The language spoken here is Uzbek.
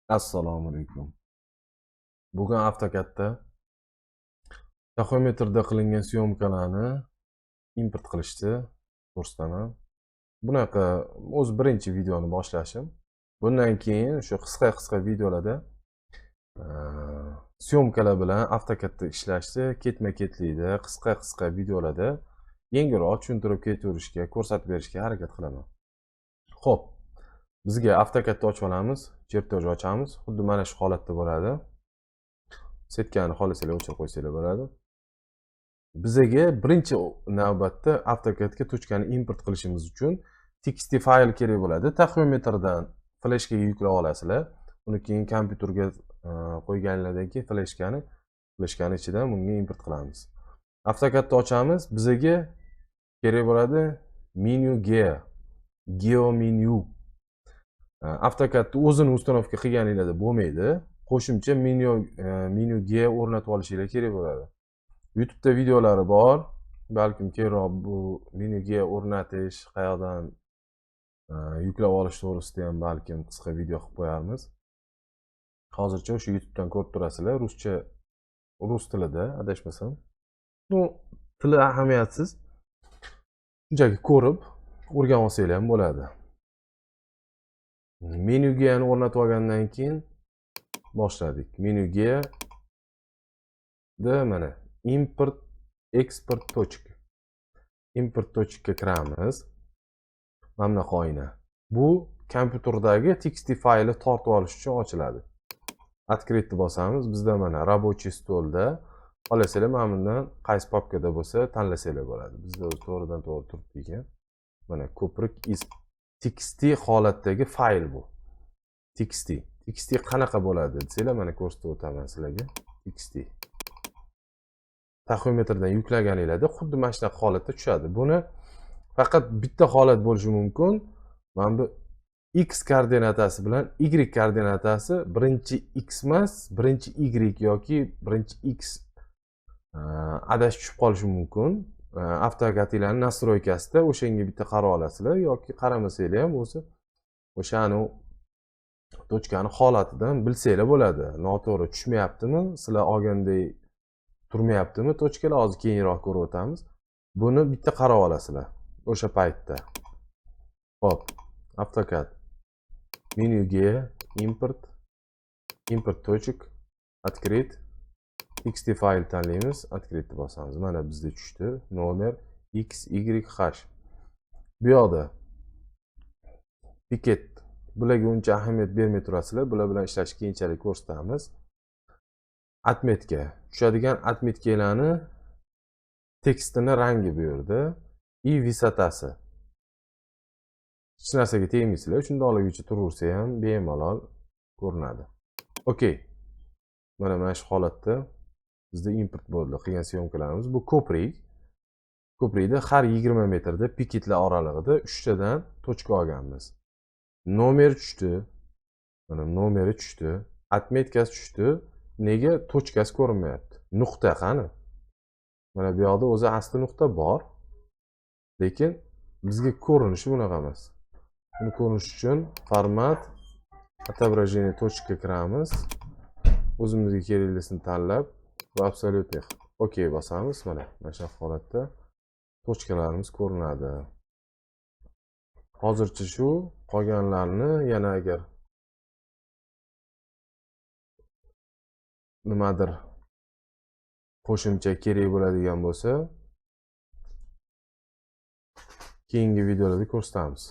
Assalomu alaykum. Bugun AvtoCADda taxometrda qilingan syomkalarni import qilishni ko'rsataman. Bunaqa o'z birinchi videoni boshlashim. Bundan keyin o'sha qisqa videolarda syomkalar bilan AvtoCADda ishlashni ketma-ketlikda qisqa videolarda yengilroq tushuntirib ketaverishga, ko'rsatib berishga harakat qilaman. Xo'p, bizga AvtoCADni ochib olamiz, chertoj ochamiz. Xuddi mana shu holatda bo'ladi. Setkani xohlasanglar o'chirib qo'ysanglar bo'ladi. Bizaga birinchi navbatda AvtoCADga tochkani import qilishimiz uchun txt fayl kerak bo'ladi. Taxometrdan fleshkaga yuklab olasizlar. Uni keyin kompyuterga qo'yganinglardan keyin fleshkani ichidan bunga import qilamiz. AvtoCADni ochamiz. Bizaga kerak bo'ladi menu geo menu. AvtoCADni o'zini uстановка qilganinglarda bo'lmaydi. Qo'shimcha menu G o'rnatib olishinglar kerak bo'ladi. YouTube'da videolari bor. Balkim keyinroq bu menu G o'rnatish, qayoqdan yuklab olish to'g'risida ham balkim qisqa video qilib qo'yamiz. Hozircha o'sha YouTube'dan ko'rib turasizlar. Rus tilida adashmasam. Bu tili ahamiyatsiz. Shunchaki ko'rib o'rganib olsanglar ham bo'ladi. Menu G ni o'rnatib olgandan keyin boshladik. Menu G da mana import export точка. Import точка kiramiz. Mana bunaqa oyna. Bu kompyuterdagi txt faylni tortib olish uchun ochiladi. Открытni bosamiz. Bizda mana рабочий stolda xohlasanglar mana bundan qaysi papkada bo'lsa tanlasanglar bo'ladi. Bizda to'g'ridan to'g'ri turibdi ekan. Mana ko'prik iz txt holatdagi fayl bu. txt qanaqa bo'ladi desanglar mana ko'rsatib o'taman sizlarga. txt taxometrdan yuklaganinglarda xuddi mana shunaqa holatda tushadi. Buni faqat bitta holat bo'lishi mumkin. Mana bu x koordinatasi bilan y koordinatasi birinchi x emas, birinchi y yoki birinchi x adashib tushib qolishi mumkin. AvtoCAD'larning nastroykasida o'shanga bitta qarab olasizlar yoki qaramasanglar ham o'zi o'shani tochkani holatidan bilsanglar bo'ladi. Noto'g'ri tushmayaptimi, sizlar olgandek turmayaptimi tochkalar, hozir keyinroq ko'rib o'tamiz. Buni bitta qarab olasizlar o'sha paytda. Xo'p, AvtoCAD menyuga import точек, открыть, txt fayl tanlaymiz, открытni bosamiz. Mana bizda tushdi nomer XYH. Bu yoqda piket, bularga uncha ahamiyat bermay turasizlar. Bular bilan ishlashni keyinchalik ko'rsatamiz. Отметка, tushadigan отметkalarni tekstini rangi bu yerda и высотasi. Hech narsaga tegmaysizlar, shundoqligicha turaversa ham bemalol ko'rinadi. Okey. Mana shu holatda bizda import bo'ldi qilgan syomkalarimiz. Bu ko'prik. Ko'prikda har 20 metrda piketlar oralig'ida 3 tadan tochka olganmiz. Nomer tushdi. Mana nomeri tushdi. Отметкasi tushdi. Nega tochkasi ko'rinmayapti? Nuqta qani? Mana bu yoqda o'zi asli nuqta bor. Lekin bizga ko'rinishi bunaqa emas. Buni ko'rish uchun format отображение точка kiramiz. O'zimizga keraklisini tanlab va absolyutni okey bosamiz. Mana shu holatda tochkalarimiz ko'rinadi. Hozircha shu, qolganlarni yana agar nimadir qo'shimcha kerak bo'ladigan bo'lsa keyingi videolarda ko'rsatamiz.